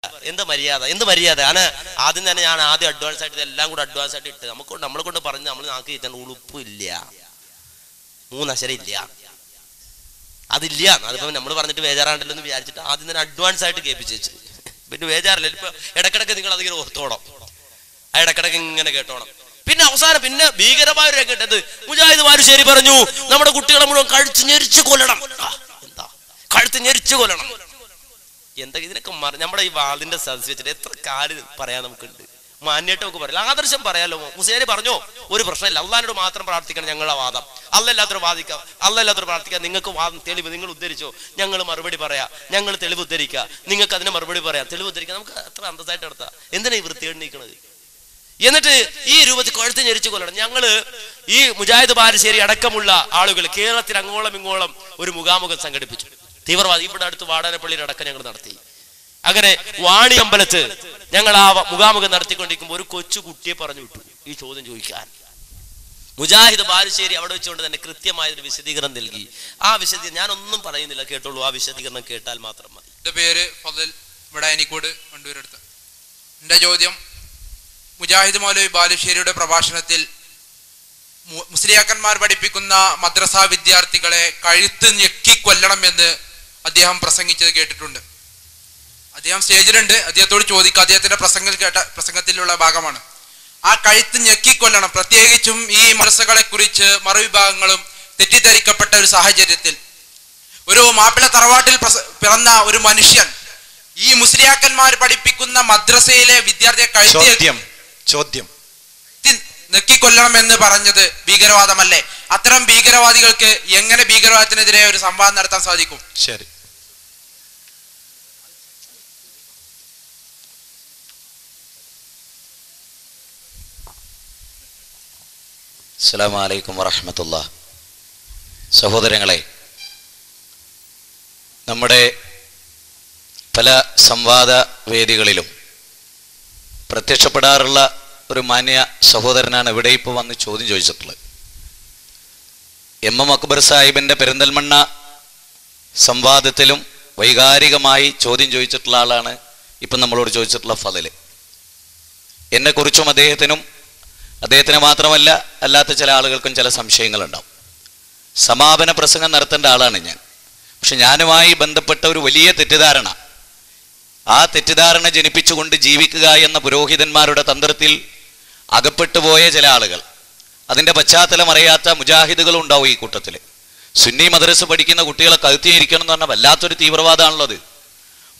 എന്ത് മര്യാദ ആണ്. ആദ്യം തന്നെ ഞാൻ അഡ്വാൻസ് ആയിട്ട് ഇതെല്ലാം കൂടെ അഡ്വാൻസ് ആയിട്ട് ഇട്ട് നമ്മളെ കൊണ്ട് പറഞ്ഞ് നമ്മൾ നാക്ക് ചെയ്താൽ ഉളുപ്പില്ല, 3 അക്ഷരം ഇല്ല, അതില്ല. അതിപ്പോ നമ്മൾ പറഞ്ഞിട്ട് ബേജാറാണ്ടല്ലോ എന്ന് വിചാരിച്ചിട്ട് ആദ്യം തന്നെ അഡ്വാൻസ് ആയിട്ട് കേൾപ്പിച്ചു വെച്ചു. പിന്നെ ബേജാറില്ല. ഇപ്പൊ ഇടക്കിടക്ക് നിങ്ങൾ അതിങ്ങനെ ഓർത്തോണം, ഇടക്കിടക്ക് ഇങ്ങനെ കേട്ടോണം. പിന്നെ അവസാനം പിന്നെ ഭീകരമായ ഒരു കേട്ടത് മുജാഹിദ് ബാലുശ്ശേരി പറഞ്ഞു നമ്മുടെ കുട്ടികളെ മുഴുവൻ കഴുത്ത് ഞെരിച്ച് കൊല്ലണം. എന്താ കഴുത്ത് ഞെരിച്ച് കൊല്ലണം? എന്താ ഇതിനൊക്കെ നമ്മുടെ ഈ വാദിന്റെ സദസ് വെച്ചിട്ട് എത്ര കാര്യം പറയാൻ നമുക്കുണ്ട്. മാന്യട്ടൊക്കെ പറയില്ല, ആദർശം പറയാലോ. മുസ്ലിയാര് പറഞ്ഞോ ഒരു പ്രശ്നമില്ല, അള്ളാഹിനോട് മാത്രം പ്രാർത്ഥിക്കണം ഞങ്ങളുടെ വാദം, അല്ലല്ലാത്തൊരു വാദിക്കാം, അല്ലല്ലാത്തൊരു പ്രാർത്ഥിക്കാം. നിങ്ങൾക്ക് വാദം തെളിവ് നിങ്ങൾ ഉദ്ധരിച്ചോ, ഞങ്ങൾ മറുപടി പറയാം, ഞങ്ങൾ തെളിവ് ഉദ്ധരിക്കുക, നിങ്ങൾക്ക് അതിന് മറുപടി പറയാം, തെളിവ് ഉദ്ധരിക്കാം. നമുക്ക് അത്ര അന്തസ്സായിട്ട് നടത്താം. എന്തിനാ ഈ വൃത്തികേടിക്കുന്നത്? എന്നിട്ട് ഈ രൂപത്തിൽ കഴുത്ത് ഞെരിച്ചു കൊല്ലണം. ഞങ്ങള് ഈ മുജാഹിദ് ബാലുശ്ശേരി അടക്കമുള്ള ആളുകൾ കേരളത്തിൽ അങ്ങോളം ഇങ്ങോളം ഒരു മുഖാമുഖം സംഘടിപ്പിച്ചു. തീവ്രവാദി ഇവിടെ അടുത്ത് വാടാനപ്പള്ളിയുടെ അടക്കം ഞങ്ങൾ നടത്തി. അങ്ങനെ വാണി അമ്പലത്ത് ഞങ്ങൾ ആ മുഖാമുഖം നടത്തിക്കൊണ്ടിരിക്കുമ്പോൾ ഒരു കൊച്ചു കുട്ടിയെ പറഞ്ഞു വിട്ടു ഈ ചോദ്യം ചോദിക്കാൻ. മുജാഹിദ് ബാലുശ്ശേരി അവിടെ വെച്ചുകൊണ്ട് തന്നെ കൃത്യമായൊരു വിശദീകരണം നൽകി. ആ വിശദീകരണം ഞാനൊന്നും പറയുന്നില്ല, കേട്ടോളൂ. ആ വിശദീകരണം കേട്ടാൽ മാത്രം മതി. എന്റെ പേര് ഫضൽ, ഇവിടെ എനിക്കോട് കണ്ണൂരടുത്ത്. എന്റെ ചോദ്യം, മുജാഹിദ് മൗലവി ബാലുശ്ശേരിയുടെ പ്രഭാഷണത്തിൽ മുസ്ലിയാക്കന്മാർ പഠിപ്പിക്കുന്ന മദ്രസ വിദ്യാർത്ഥികളെ കഴുത്ത് ഞെക്കിക്കൊല്ലണമെന്ന് അദ്ദേഹം പ്രസംഗിച്ചത് കേട്ടിട്ടുണ്ട്. അദ്ദേഹം സ്റ്റേജിലുണ്ട്, അദ്ദേഹത്തോട് ചോദിക്കുക. അദ്ദേഹത്തിന്റെ പ്രസംഗത്തിലുള്ള ഭാഗമാണ്. ആ കഴുത്ത് ഞെക്കിക്കൊല്ലണം, പ്രത്യേകിച്ചും ഈ മദ്രസകളെ കുറിച്ച് മറുവിഭാഗങ്ങളും തെറ്റിദ്ധരിക്കപ്പെട്ട ഒരു സാഹചര്യത്തിൽ ഒരു മാപ്പിള തറവാട്ടിൽ പിറന്ന ഒരു മനുഷ്യൻ ഈ മുസ്ലിയാക്കന്മാർ പഠിപ്പിക്കുന്ന മദ്രസയിലെ വിദ്യാർത്ഥിയെ കഴുത്ത് നെക്കിക്കൊല്ലണം എന്ന് പറഞ്ഞത് ഭീകരവാദമല്ലേ? അത്തരം ഭീകരവാദികൾക്ക് എങ്ങനെ ഭീകരവാദത്തിനെതിരെ ഒരു സംവാദം നടത്താൻ സാധിക്കും? ശരി, അസ്സലാമു അലൈക്കും വറഹ്മത്തുള്ളാഹി. സഹോദരങ്ങളെ, നമ്മുടെ പല സംവാദ വേദികളിലും പ്രത്യക്ഷപ്പെടാറുള്ള ഒരു മാന്യ സഹോദരനാണ് ഇവിടെ ഇപ്പോൾ വന്ന് ചോദ്യം ചോദിച്ചിട്ടുള്ളത്. എം അക്ബർ സാഹിബിൻ്റെ പെരിന്തൽമണ്ണ സംവാദത്തിലും വൈകാരികമായി ചോദ്യം ചോദിച്ചിട്ടുള്ള ആളാണ് ഇപ്പം നമ്മളോട് ചോദിച്ചിട്ടുള്ള ഫضൽ. എന്നെക്കുറിച്ചും അദ്ദേഹത്തിന് മാത്രമല്ല അല്ലാത്ത ചില ആളുകൾക്കും ചില സംശയങ്ങളുണ്ടാവും. സമാപന പ്രസംഗം നടത്തേണ്ട ആളാണ് ഞാൻ. പക്ഷെ ഞാനുമായി ബന്ധപ്പെട്ട ഒരു വലിയ തെറ്റിദ്ധാരണ, ആ തെറ്റിദ്ധാരണ ജനിപ്പിച്ചുകൊണ്ട് ജീവിക്കുക എന്ന പുരോഹിതന്മാരുടെ തന്ത്രത്തിൽ അകപ്പെട്ടുപോയ ചില ആളുകൾ, അതിൻ്റെ പശ്ചാത്തലം അറിയാത്ത മുജാഹിദുകളും ഉണ്ടാവും ഈ കൂട്ടത്തിൽ. സുന്നി മദ്രസ പഠിക്കുന്ന കുട്ടികളെ കഴുത്തിയിരിക്കണം എന്ന് പറഞ്ഞാൽ വല്ലാത്തൊരു തീവ്രവാദമാണല്ലോ, അത്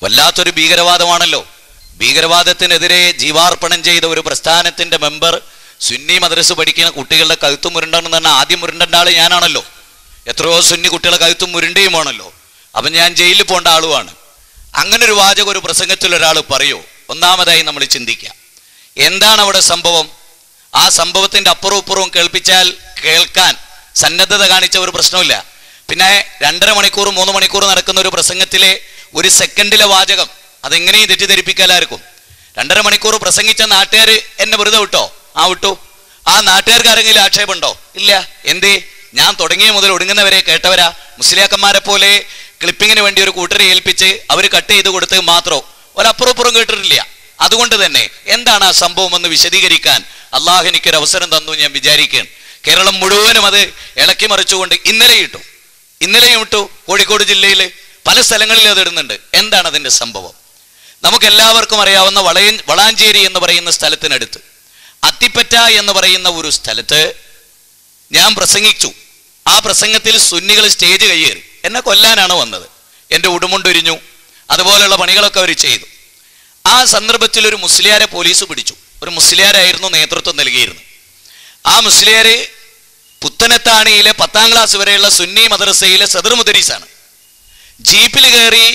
വല്ലാത്തൊരു ഭീകരവാദമാണല്ലോ. ഭീകരവാദത്തിനെതിരെ ജീവാർപ്പണം ചെയ്ത ഒരു പ്രസ്ഥാനത്തിൻ്റെ മെമ്പർ സുന്നി മദ്രസ പഠിക്കുന്ന കുട്ടികളുടെ കഴുത്തും മുരുണ്ടെന്ന് പറഞ്ഞാൽ ആദ്യം മുരുണ്ടേണ്ട ആൾ ഞാനാണല്ലോ. എത്രയോ സുന്നി കുട്ടികളെ കഴുത്തും മുരുണ്ടയുമാണല്ലോ. അപ്പം ഞാൻ ജയിലിൽ പോകേണ്ട ആളുമാണ്. അങ്ങനെ ഒരു വാചകം ഒരു പ്രസംഗത്തിൽ ഒരാൾ പറയോ? ഒന്നാമതായി നമ്മൾ ചിന്തിക്കുക, എന്താണ് അവിടെ സംഭവം? ആ സംഭവത്തിൻ്റെ അപ്പുറവും ഇപ്പുറവും കേൾക്കാൻ സന്നദ്ധത കാണിച്ച ഒരു പ്രശ്നമില്ല. പിന്നെ 2.5 മണിക്കൂർ 3 മണിക്കൂർ നടക്കുന്ന ഒരു പ്രസംഗത്തിലെ ഒരു സെക്കൻഡിലെ വാചകം അതെങ്ങനെയും തെറ്റിദ്ധരിപ്പിക്കാലായിരിക്കും. 2.5 മണിക്കൂർ പ്രസംഗിച്ച നാട്ടുകാർ എന്നെ വെറുതെ വിട്ടോ? ആ വിട്ടു. ആ നാട്ടുകാർക്ക് ആരെങ്കിലും ആക്ഷേപമുണ്ടോ? ഇല്ല. എന്തേ? ഞാൻ തുടങ്ങിയ മുതൽ ഒടുങ്ങുന്നവരെ കേട്ടവരാ. മുസ്ലിയാക്കന്മാരെ പോലെ ക്ലിപ്പിങ്ങിന് വേണ്ടി ഒരു കൂട്ടരെ ഏൽപ്പിച്ച് അവർ കട്ട് ചെയ്ത് കൊടുത്ത് മാത്രം ഒരപ്പുറപ്പുറം കേട്ടിട്ടില്ല. അതുകൊണ്ട് തന്നെ എന്താണ് ആ സംഭവം എന്ന് വിശദീകരിക്കാൻ അള്ളാഹു എനിക്കൊരു അവസരം തന്നു ഞാൻ വിചാരിക്കുകയാണ്. കേരളം മുഴുവനും അത് ഇളക്കി മറിച്ചുകൊണ്ട് ഇന്നലെയും ഇട്ടു. കോഴിക്കോട് ജില്ലയിൽ പല സ്ഥലങ്ങളിലും അത് ഇടുന്നുണ്ട്. എന്താണ് അതിൻ്റെ സംഭവം? നമുക്കെല്ലാവർക്കും അറിയാവുന്ന വളാഞ്ചേരി എന്ന് പറയുന്ന സ്ഥലത്തിനടുത്ത് അത്തിപ്പറ്റ എന്ന് പറയുന്ന ഒരു സ്ഥലത്ത് ഞാൻ പ്രസംഗിച്ചു. ആ പ്രസംഗത്തിൽ സുന്നികൾ സ്റ്റേജ് കയ്യേറി എന്നെ കൊല്ലാനാണ് വന്നത്. എൻ്റെ ഉടുമുണ്ടൊരിഞ്ഞു, അതുപോലെയുള്ള പണികളൊക്കെ അവർ ചെയ്തു. ആ സന്ദർഭത്തിൽ ഒരു മുസ്ലിയാരെ പോലീസ് പിടിച്ചു. ഒരു മുസ്ലിയാരായിരുന്നു നേതൃത്വം നൽകിയിരുന്നു. ആ മുസ്ലിയാര് പുത്തനത്താണിയിലെ 10ാം ക്ലാസ് വരെയുള്ള സുന്നി മദ്രസയിലെ സദർ മുദരീസാണ്. ജീപ്പിൽ കയറി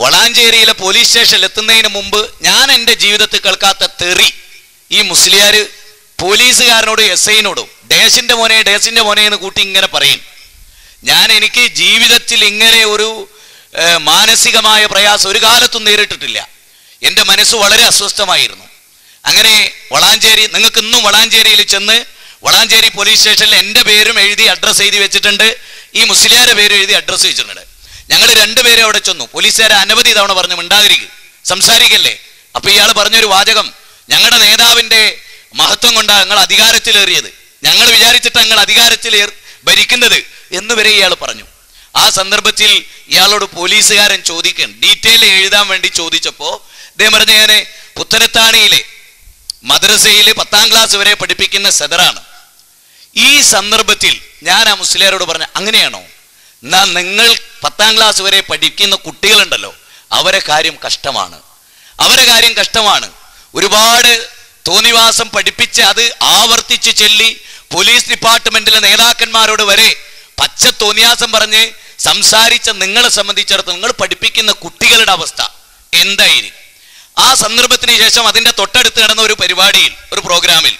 വളാഞ്ചേരിയിലെ പോലീസ് സ്റ്റേഷനിൽ എത്തുന്നതിന് മുമ്പ് ഞാൻ എൻ്റെ ജീവിതത്തിൽ കേൾക്കാത്ത തെറി ഈ മുസ്ലിയാർ പോലീസുകാരനോടും SI-നോടും ഡേസിൻ്റെ മോനെ എന്ന് കൂട്ടി ഇങ്ങനെ പറയും. എനിക്ക് ജീവിതത്തിൽ ഇങ്ങനെ ഒരു മാനസികമായ പ്രയാസം ഒരു കാലത്തും നേരിട്ടിട്ടില്ല. എൻ്റെ മനസ്സ് വളരെ അസ്വസ്ഥമായിരുന്നു. അങ്ങനെ നിങ്ങൾക്ക് ഇന്നും വളാഞ്ചേരിയിൽ ചെന്ന് വളാഞ്ചേരി പോലീസ് സ്റ്റേഷനിൽ എൻ്റെ പേരും എഴുതി അഡ്രസ്സ് എഴുതി വെച്ചിട്ടുണ്ട്, ഈ മുസ്ലിയാരുടെ പേര് എഴുതി അഡ്രസ്സ് വെച്ചിട്ടുണ്ട്. ഞങ്ങൾ 2 പേരെ അവിടെ ചെന്നു. പോലീസുകാരെ അനവധി തവണ പറഞ്ഞു മിണ്ടാതിരിക്കും, സംസാരിക്കല്ലേ. അപ്പൊ ഇയാൾ പറഞ്ഞൊരു വാചകം, ഞങ്ങളുടെ നേതാവിന്റെ മഹത്വം കൊണ്ടാണ് ഞങ്ങൾ അധികാരത്തിലേറിയത്, ഞങ്ങൾ വിചാരിച്ചിട്ട് ഞങ്ങൾ അധികാരത്തിൽ ഭരിക്കുന്നത് എന്ന് വരെ ഇയാൾ പറഞ്ഞു. ആ സന്ദർഭത്തിൽ ഇയാളോട് പോലീസുകാരൻ ചോദിക്കാൻ ഡീറ്റെയിൽ എഴുതാൻ വേണ്ടി ചോദിച്ചപ്പോ അദ്ദേഹം പറഞ്ഞു, ഞാൻ പുത്തനത്താണിയിലെ മദ്രസയിൽ 10ാം ക്ലാസ് വരെ പഠിപ്പിക്കുന്ന സദറാണ്. ഈ സന്ദർഭത്തിൽ ഞാൻ ആ മുസ്ലിയാരോട് പറഞ്ഞു, അങ്ങനെയാണോ? എന്നാ നിങ്ങൾ 10ാം ക്ലാസ് വരെ പഠിക്കുന്ന കുട്ടികളുണ്ടല്ലോ, അവരെ കാര്യം കഷ്ടമാണ്, അവരെ കാര്യം കഷ്ടമാണ്. ഒരുപാട് തോന്നിവാസം പഠിപ്പിച്ച് അത് ആവർത്തിച്ച് ചൊല്ലി പോലീസ് ഡിപ്പാർട്ട്മെന്റിലെ നേതാക്കന്മാരോട് വരെ പച്ച തോന്നിയാസം പറഞ്ഞ് സംസാരിച്ച നിങ്ങളെ സംബന്ധിച്ചിടത്തോളം നിങ്ങൾ പഠിപ്പിക്കുന്ന കുട്ടികളുടെ അവസ്ഥ എന്തായിരിക്കും? ആ സന്ദർഭത്തിന് ശേഷം അതിന്റെ തൊട്ടടുത്ത് നടന്ന ഒരു പരിപാടിയിൽ, ഒരു പ്രോഗ്രാമിൽ,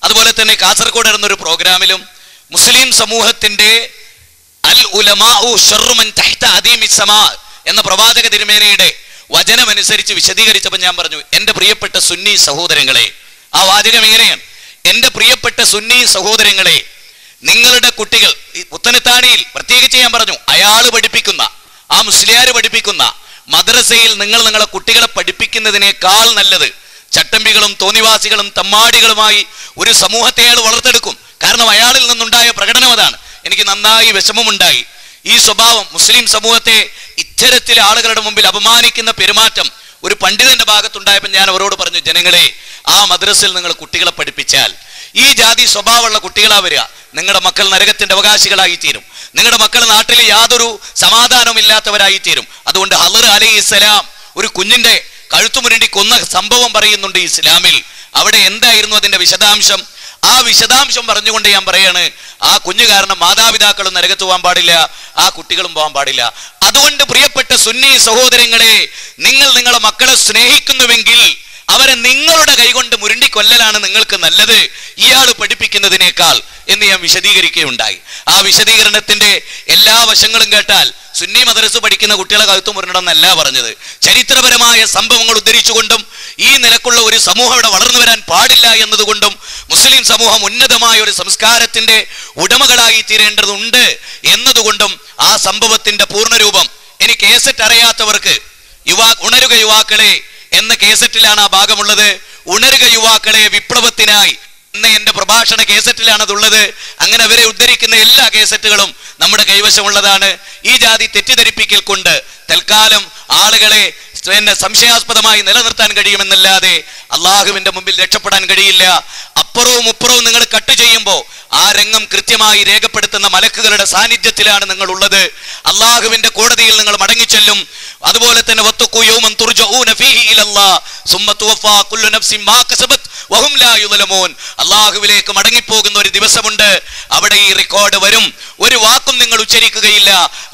അതുപോലെ തന്നെ കാസർഗോഡ് നടന്ന ഒരു പ്രോഗ്രാമിലും മുസ്ലിം സമൂഹത്തിന്റെ അൽ ഉലമാഉ ശർറു മൻ തഹ്ത അദീമിസ് സമാ എന്ന പ്രവാചക തിരുമേനിയുടെ വചനമനുസരിച്ച് വിശദീകരിച്ചപ്പോൾ ഞാൻ പറഞ്ഞു, എന്റെ പ്രിയപ്പെട്ട സുന്നി സഹോദരങ്ങളെ, ആ വാചകം എങ്ങനെയാണ്? എന്റെ പ്രിയപ്പെട്ട സുന്നി സഹോദരങ്ങളെ, നിങ്ങളുടെ കുട്ടികൾ പുത്തനത്താണിയിൽ പ്രത്യേകിച്ച് ഞാൻ പറഞ്ഞു, അയാൾ പഠിപ്പിക്കുന്ന, ആ മുസ്ലിയാർ പഠിപ്പിക്കുന്ന മദ്രസയിൽ നിങ്ങൾ നിങ്ങളെ കുട്ടികളെ പഠിപ്പിക്കുന്നതിനേക്കാൾ നല്ലത് ചട്ടമ്പികളും തോന്നിവാസികളും തമ്മാടികളുമായി ഒരു സമൂഹത്തെ അയാൾ വളർത്തെടുക്കും. കാരണം അയാളിൽ നിന്നുണ്ടായ പ്രകടനം അതാണ്. എനിക്ക് നന്നായി വിഷമമുണ്ടായി. ഈ സ്വഭാവം മുസ്ലിം സമൂഹത്തെ ഇത്തരത്തിലെ ആളുകളുടെ മുമ്പിൽ അപമാനിക്കുന്ന പെരുമാറ്റം ഒരു പണ്ഡിതന്റെ ഭാഗത്തുണ്ടായപ്പോൾ ഞാൻ അവരോട് പറഞ്ഞു, ജനങ്ങളെ, ആ മദ്രസയിൽ നിങ്ങൾ കുട്ടികളെ പഠിപ്പിച്ചാൽ ഈ ജാതി സ്വഭാവമുള്ള കുട്ടികളാ വരിക, നിങ്ങളുടെ മക്കൾ നരകത്തിന്റെ അവകാശികളായി തീരും, നിങ്ങളുടെ മക്കൾ നാട്ടിൽ യാതൊരു സമാധാനവും ഇല്ലാത്തവരായി തീരും. അതുകൊണ്ട് ഹളർ അലൈഹിസ്സലാം ഒരു കുഞ്ഞിന്റെ കഴുത്തുമുരണ്ടി കൊന്ന സംഭവം പറയുന്നുണ്ട് ഇസ്ലാമിൽ. അവിടെ എന്തായിരുന്നു അതിന്റെ വിശദാംശം? ആ വിശദാംശം പറഞ്ഞുകൊണ്ട് ഞാൻ പറയാണ്, ആ കുഞ്ഞു കാരണം മാതാപിതാക്കളും നരകത്ത് പോകാൻ പാടില്ല, ആ കുട്ടികളും പോകാൻ പാടില്ല. അതുകൊണ്ട് പ്രിയപ്പെട്ട സുന്നി സഹോദരങ്ങളെ, നിങ്ങൾ നിങ്ങളെ മക്കളെ സ്നേഹിക്കുന്നുവെങ്കിൽ അവരെ നിങ്ങളുടെ കൈകൊണ്ട് മുരുണ്ടി കൊല്ലലാണ് നിങ്ങൾക്ക് നല്ലത് ഇയാൾ പഠിപ്പിക്കുന്നതിനേക്കാൾ എന്ന് ഞാൻ വിശദീകരിക്കുകയുണ്ടായി. ആ വിശദീകരണത്തിന്റെ എല്ലാ വശങ്ങളും കേട്ടാൽ സുന്നി മദ്രസ പഠിക്കുന്ന കുട്ടികളെ കഴുത്തു മുരണമെന്നല്ല പറഞ്ഞത്. ചരിത്രപരമായ സംഭവങ്ങൾ ഉദ്ധരിച്ചുകൊണ്ടും ഈ നിലക്കുള്ള ഒരു സമൂഹം ഇവിടെ വളർന്നു വരാൻ പാടില്ല എന്നതുകൊണ്ടും മുസ്ലിം സമൂഹം ഉന്നതമായ ഒരു സംസ്കാരത്തിന്റെ ഉടമകളായി തീരേണ്ടതുണ്ട് എന്നതുകൊണ്ടും ആ സംഭവത്തിന്റെ പൂർണ്ണരൂപം ഇനി കേസറ്റ് അറിയാത്തവർക്ക് ഉണരുക യുവാക്കളെ എന്ന കേസറ്റിലാണ് ആ ഭാഗമുള്ളത്. ഉണരുക യുവാക്കളെ വിപ്ലവത്തിനായി എന്ന എന്റെ പ്രഭാഷണ കേസറ്റിലാണ് അതുള്ളത്. അങ്ങനെ അവരെ ഉദ്ധരിക്കുന്ന എല്ലാ കേസറ്റുകളും നമ്മുടെ കൈവശമുള്ളതാണ്. ഈ ജാതി തെറ്റിദ്ധരിപ്പിക്കൽ കൊണ്ട് തൽക്കാലം ആളുകളെ സംശയാസ്പദമായി നിലനിർത്താൻ കഴിയുമെന്നല്ലാതെ അള്ളാഹുവിന്റെ മുമ്പിൽ രക്ഷപ്പെടാൻ കഴിയില്ല. അപ്പുറവും ഉപ്പുറവും നിങ്ങൾ കട്ട് ചെയ്യുമ്പോൾ ആ രംഗം കൃത്യമായി രേഖപ്പെടുത്തുന്ന മലക്കുകളുടെ സാന്നിധ്യത്തിലാണ് നിങ്ങൾ ഉള്ളത്. അള്ളാഹുവിന്റെ കോടതിയിൽ നിങ്ങൾ മടങ്ങിച്ചെല്ലും. അതുപോലെ തന്നെ അള്ളാഹുവിലേക്ക് മടങ്ങിപ്പോകുന്ന ഒരു ദിവസമുണ്ട്. അവിടെ ഈ റെക്കോർഡ് വരും. ഒരു വാക്കും നിങ്ങൾ ഉച്ചരിക്കുകയില്ല.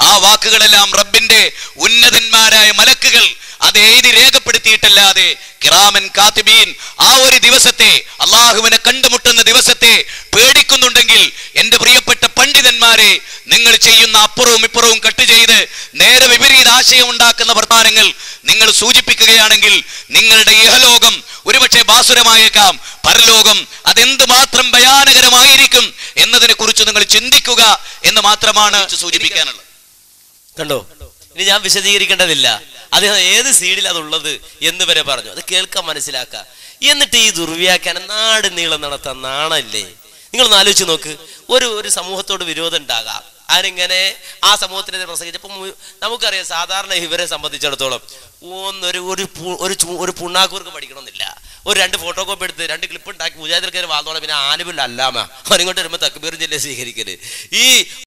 ആ വാക്കുകളെല്ലാം റബ്ബിന്റെ ഉന്നതന്മാരായ മലക്കുകൾ അത് എഴുതി രേഖപ്പെടുത്തിയിട്ടല്ലാതെ കിറാമൻ കാത്തിബീൻ ആ ഒരു ദിവസത്തെ, അള്ളാഹുവിനെ കണ്ടുമുട്ടുന്ന ദിവസത്തെ പേടിക്കുന്നുണ്ടെങ്കിൽ എന്റെ പ്രിയപ്പെട്ട പണ്ഡിതന്മാരെ, നിങ്ങൾ ചെയ്യുന്ന അപ്പുറവും ഇപ്പുറവും കട്ട് ചെയ്ത് നേരെ വിപരീത ആശയം ഉണ്ടാക്കുന്ന വർത്തമാനങ്ങൾ നിങ്ങൾ സൂചിപ്പിക്കുകയാണെങ്കിൽ നിങ്ങളുടെ ഇഹലോകം ഒരുപക്ഷെ ബാസുരമായേക്കാം, പരലോകം അതെന്ത് മാത്രം ഭയാനകരമായിരിക്കും എന്നതിനെ കുറിച്ച് നിങ്ങൾ ചിന്തിക്കുക എന്ന് മാത്രമാണ് സൂചിപ്പിക്കാനുള്ളത്. കണ്ടോ? ഇനി ഞാൻ വിശദീകരിക്കേണ്ടതില്ല. അദ്ദേഹം ഏത് സീഡിൽ അതുള്ളത് എന്ന് വരെ പറഞ്ഞു. അത് കേൾക്കാൻ മനസ്സിലാക്കുക. എന്നിട്ട് ഈ ദുർവ്യാഖ്യാനം നാട് നീളം നടത്താൻ നാണല്ലേ? നിങ്ങളൊന്ന് ആലോചിച്ച് നോക്ക്. ഒരു സമൂഹത്തോട് വിരോധം ഉണ്ടാകാം, അതിനിങ്ങനെ ആ സമൂഹത്തിനെതിരെ പ്രസംഗിച്ചപ്പോൾ നമുക്കറിയാം, സാധാരണ ഇവരെ സംബന്ധിച്ചിടത്തോളം ഒരു പുണ്ണാക്കൂർക്ക് പഠിക്കണമെന്നില്ല. ഒരു 2 ഫോട്ടോകോപ്പി എടുത്ത് 2 ക്ലിപ്പ് ഉണ്ടാക്കി മുജാഹിദ് വാദോളം പിന്നെ ആനുബിൽ അല്ലാമ അവരിങ്ങോട്ട് വരുമ്പോൾ തക്ബീർ ജില്ല സ്വീകരിക്കല്. ഈ